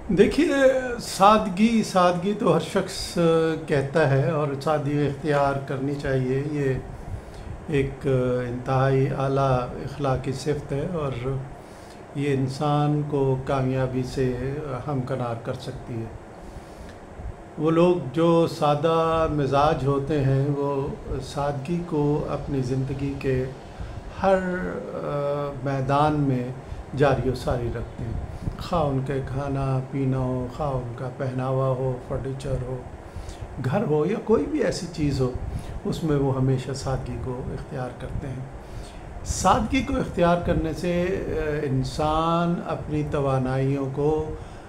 دیکھیے، سادگی سادگی تو ہر شخص کہتا ہے، اور سادگی اختیار کرنی چاہیے. یہ ایک انتہائی اعلیٰ اخلاقی صفت ہے، اور یہ انسان کو کامیابی سے ہمکنار کر سکتی ہے. وہ لوگ جو سادہ مزاج ہوتے ہیں وہ سادگی کو اپنی زندگی کے ہر میدان میں جاری و ساری رکھتے ہیں. خواہ ان کے کھانا پینا ہو، خواہ ان کا پہناوا ہو، فرنیچر ہو، گھر ہو، یا کوئی بھی ایسی چیز ہو، اس میں وہ ہمیشہ سادگی کو اختیار کرتے ہیں. سادگی کو اختیار کرنے سے انسان اپنی توانائیوں کو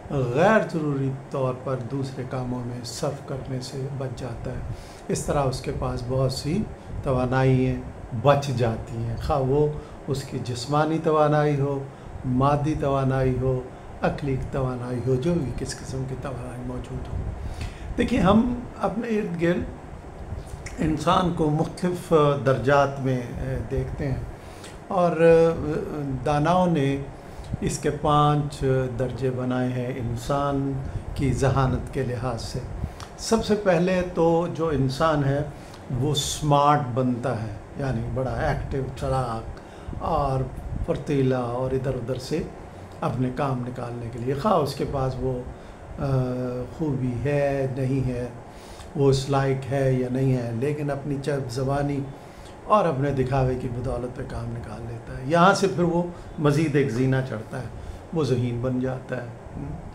غیر ضروری طور پر دوسرے کاموں میں صرف کرنے سے بچ جاتا ہے. اس طرح اس کے پاس بہت سی توانائیاں بچ جاتی ہیں، خواہ وہ اس کی جسمانی توانائی ہو، مادی توانائی ہو، عقلی توانائی ہو، جو بھی کس قسم کی توانائی موجود ہو. دیکھیے، ہم اپنے ارد گرد انسان کو مختلف درجات میں دیکھتے ہیں، اور داناؤں نے اس کے 5 درجے بنائے ہیں انسان کی ذہانت کے لحاظ سے. سب سے پہلے تو جو انسان ہے وہ سمارٹ بنتا ہے، یعنی بڑا ایکٹیو، چالاک اور پھرتیلا، اور ادھر ادھر سے اپنے کام نکالنے کے لیے، خواہ اس کے پاس وہ خوبی ہے نہیں ہے، وہ اس لائق ہے یا نہیں ہے، لیکن اپنی چرب زبانی اور اپنے دکھاوے کی بدولت پہ کام نکال لیتا ہے. یہاں سے پھر وہ مزید ایک زینہ چڑھتا ہے، وہ ذہین بن جاتا ہے،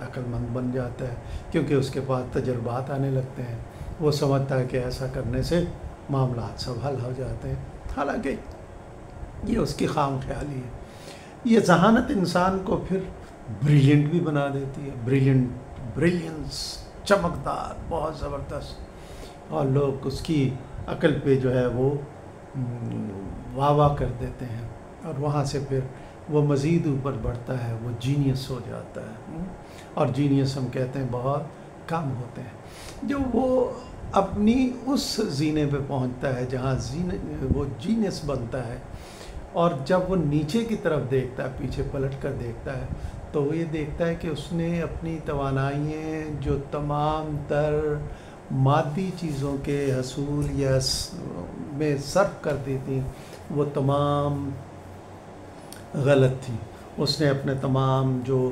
عقل مند بن جاتا ہے، کیونکہ اس کے پاس تجربات آنے لگتے ہیں. وہ سمجھتا ہے کہ ایسا کرنے سے معاملات سب حل ہو جاتے ہیں، حالانکہ یہ اس کی خام خیالی ہے. یہ ذہانت انسان کو پھر بریلینٹ بھی بنا دیتی ہے، بریلینس، چمکدار، بہت زبردست، اور لوگ اس کی عقل پہ جو ہے وہ واہ واہ کر دیتے ہیں، اور وہاں سے پھر وہ مزید اوپر بڑھتا ہے، وہ جینیس ہو جاتا ہے. اور جینیس ہم کہتے ہیں بہت کم ہوتے ہیں. جو وہ اپنی اس زینے پہ پہنچتا ہے جہاں وہ جینیس بنتا ہے، اور جب وہ نیچے کی طرف دیکھتا ہے، پیچھے پلٹ کر دیکھتا ہے، تو وہ یہ دیکھتا ہے کہ اس نے اپنی توانائیاں جو تمام تر مادی چیزوں کے حصول یا میں صرف کر دی تھیں، وہ تمام غلط تھی. اس نے اپنے تمام جو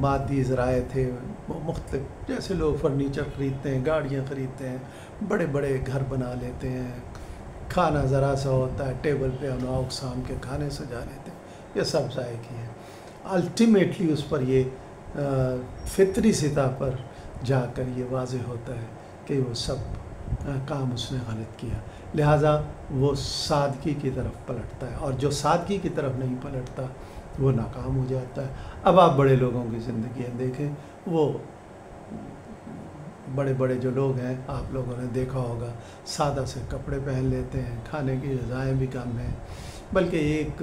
مادی ذرائع تھے وہ مختلف، جیسے لوگ فرنیچر خریدتے ہیں، گاڑیاں خریدتے ہیں، بڑے بڑے گھر بنا لیتے ہیں، کھانا ذرا سا ہوتا ہے، ٹیبل پہ انواع اقسام کے کھانے سجا لیتے ہیں، یہ سب ضائع کی ہے. الٹیمیٹلی اس پر یہ فطری سطح پر جا کر یہ واضح ہوتا ہے کہ وہ سب کام اس نے غلط کیا، لہٰذا وہ سادگی کی طرف پلٹتا ہے، اور جو سادگی کی طرف نہیں پلٹتا وہ ناکام ہو جاتا ہے. اب آپ بڑے لوگوں کی زندگیاں دیکھیں، وہ بڑے بڑے جو لوگ ہیں، آپ لوگوں نے دیکھا ہوگا، سادہ سے کپڑے پہن لیتے ہیں، کھانے کی غذائیں بھی کم ہیں. بلکہ ایک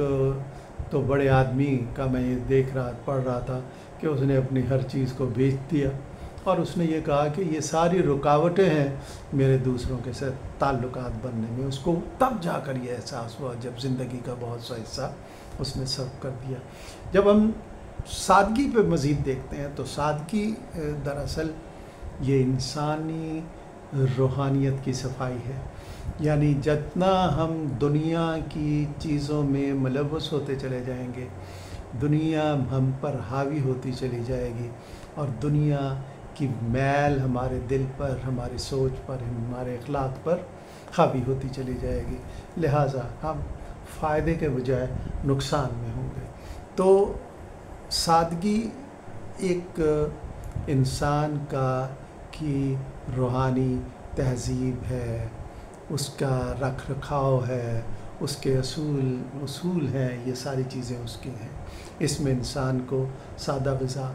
تو بڑے آدمی کا میں یہ پڑھ رہا تھا کہ اس نے اپنی ہر چیز کو بیچ دیا، اور اس نے یہ کہا کہ یہ ساری رکاوٹیں ہیں میرے دوسروں کے ساتھ تعلقات بننے میں. اس کو تب جا کر یہ احساس ہوا جب زندگی کا بہت سا حصہ اس نے صرف کر دیا. جب ہم سادگی پہ مزید دیکھتے ہیں تو سادگی دراصل یہ انسانی روحانیت کی صفائی ہے. یعنی جتنا ہم دنیا کی چیزوں میں ملوث ہوتے چلے جائیں گے، دنیا ہم پر حاوی ہوتی چلی جائے گی، اور دنیا کی میل ہمارے دل پر، ہماری سوچ پر، ہمارے اخلاق پر حاوی ہوتی چلی جائے گی، لہٰذا ہم فائدے کے بجائے نقصان میں ہوں گے. تو سادگی ایک انسان کی روحانی تہذیب ہے، اس کا رکھ رکھاؤ ہے، اس کے اصول ہیں، یہ ساری چیزیں اس کی ہیں. اس میں انسان کو سادہ غذا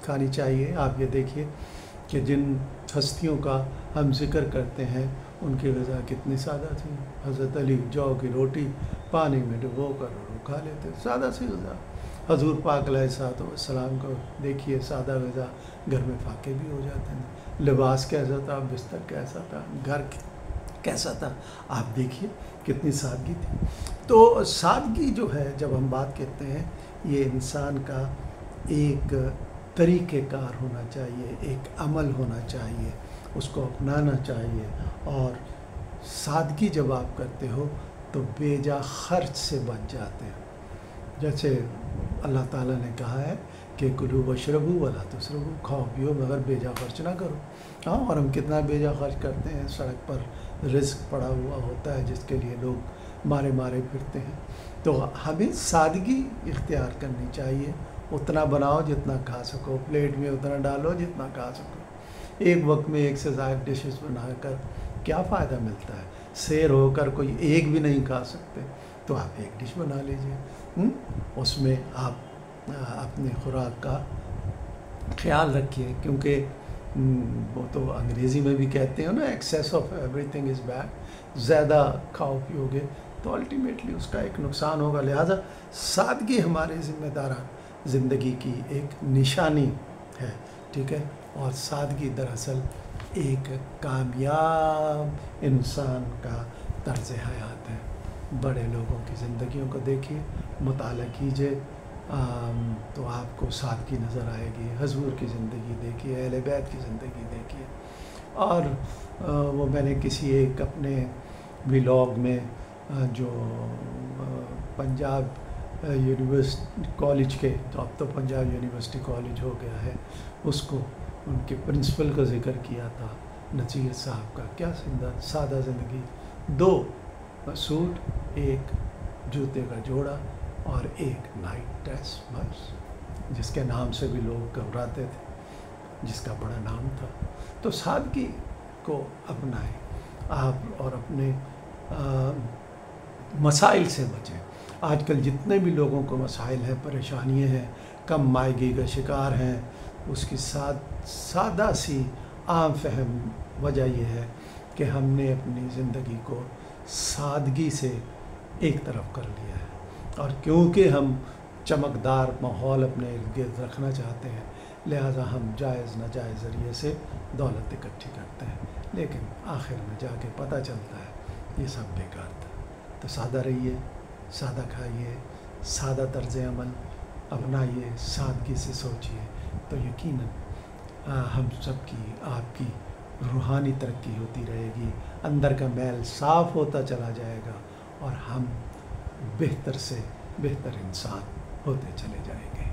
کھانی چاہیے. آپ یہ دیکھیے کہ جن ہستیوں کا ہم ذکر کرتے ہیں ان کی غذا کتنی سادہ تھی. حضرت علی جو کی روٹی پانی میں ڈبو کر کھا لیتے، سادہ سی غذا. حضور پاک علیہ الصلوۃ والسلام کو دیکھیے، سادہ غذا، گھر میں فاقے بھی ہو جاتے ہیں. لباس کیسا تھا، بستر کیسا تھا، گھر کیسا تھا، آپ دیکھیے کتنی سادگی تھی. تو سادگی جو ہے، جب ہم بات کرتے ہیں، یہ انسان کا ایک طریقہ کار ہونا چاہیے، ایک عمل ہونا چاہیے، اس کو اپنانا چاہیے. اور سادگی جب آپ کرتے ہو تو بے جا خرچ سے بچ جاتے ہیں. جیسے اللہ تعالیٰ نے کہا ہے کہ کلو واشربو ولا تسرفو، کھاؤ پیو مگر بے جا خرچ نہ کرو. ہاں، اور ہم کتنا بے جا خرچ کرتے ہیں. سڑک پر رزق پڑا ہوا ہوتا ہے جس کے لیے لوگ مارے مارے پھرتے ہیں. تو ہمیں سادگی اختیار کرنی چاہیے. اتنا بناؤ جتنا کھا سکو، پلیٹ میں اتنا ڈالو جتنا کھا سکو. ایک وقت میں ایک سے زائد ڈشز بنا کر کیا فائدہ ملتا ہے؟ سیر ہو کر کوئی ایک بھی نہیں کھا سکتے تو آپ ایک ڈش بنا لیجئے. اس میں آپ اپنے خوراک کا خیال رکھیے، کیونکہ وہ تو انگریزی میں بھی کہتے ہیں نا، access of every thing is bad. زیادہ کھاؤ پیو گے تو الٹیمیٹلی اس کا ایک نقصان ہوگا. لہٰذا سادگی ہمارے ذمہ دارانہ زندگی کی ایک نشانی ہے، ٹھیک ہے. اور سادگی دراصل ایک کامیاب انسان کا طرز حیات ہے. بڑے لوگوں کی زندگیوں کو دیکھیے، مطالعہ کیجیے تو آپ کو سادگی نظر آئے گی. حضور کی زندگی دیکھیے، اہل بیت کی زندگی دیکھیے. اور وہ میں نے کسی ایک اپنے ولاگ میں جو پنجاب یونیورسٹی کالج کے، تو اب تو پنجاب یونیورسٹی کالج ہو گیا ہے، اس کو ان کے پرنسپل کا ذکر کیا تھا، نصیر صاحب کا. کیا سادہ زندگی، 2 سوٹ، ایک جوتے کا جوڑا اور ایک نائٹ ڈریس بس، جس کے نام سے بھی لوگ گھبراتے تھے، جس کا بڑا نام تھا. تو سادگی کو اپنائیں آپ اور اپنے مسائل سے بچیں. آج کل جتنے بھی لوگوں کو مسائل ہیں، پریشانیاں ہیں، کم مائگی کا شکار ہیں، اس کی سادہ سی عام فہم وجہ یہ ہے کہ ہم نے اپنی زندگی کو سادگی سے ایک طرف کر لیا ہے. اور کیونکہ ہم چمکدار ماحول اپنے ارد گرد رکھنا چاہتے ہیں، لہٰذا ہم جائز ناجائز ذریعے سے دولت اکٹھی کرتے ہیں، لیکن آخر میں جا کے پتہ چلتا ہے یہ سب بیکار تھا. تو سادہ رہیے، سادہ کھائیے، سادہ طرز عمل اپنائیے، سادگی سے سوچیے، تو یقیناً ہم سب کی، آپ کی روحانی ترقی ہوتی رہے گی، اندر کا میل صاف ہوتا چلا جائے گا، اور ہم بہتر سے بہتر انسان ہوتے چلے جائیں گے.